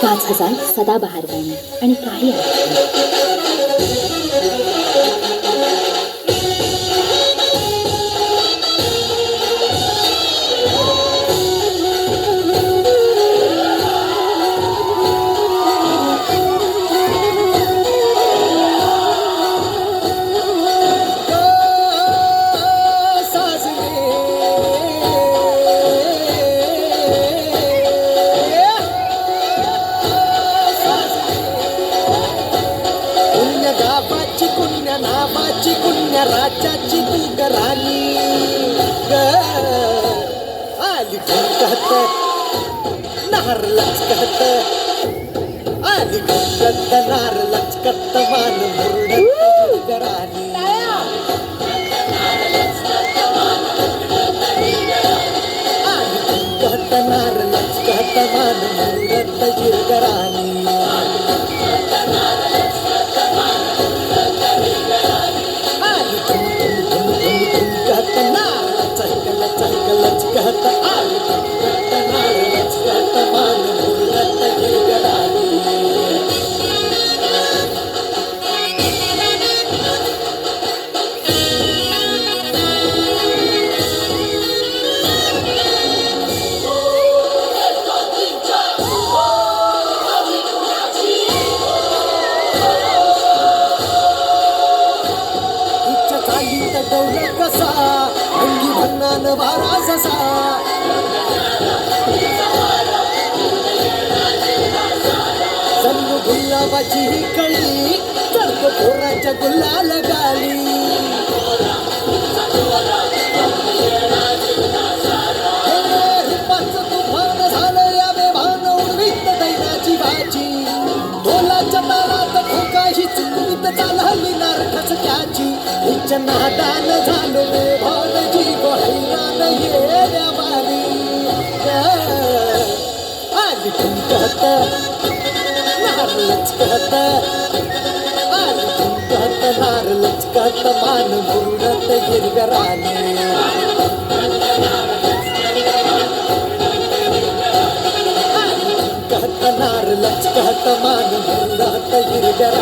5000 सदाबहार गाणी आणि काही नावाची पुण्य राज्याची तू गराणी आली कहत नार लचकत आली कहत नार लचकत मान मुरडत गराणी आली कहत नार लचकत मान मुरडत गिरगराणी कसा अंगी भन्नान वारा जसा जन्म गुलाबाची ही कळी चर्क पोराच्या गुलाल गाली रूपाचं तुफान झालं या बेभान उडवीत दैनाची भाजी ढोलाच्या तालात ठोका ही चुकवीत चालली नारखच त्याची हिच्या नादान झालो बेभान जीव हैरान येड्या बारी आली तुमच्यात नार लचकत आली तुमच्यात नार लचकत मान मुरडत गिरगराणी नार लचकत मान मुरडत गिरगराणी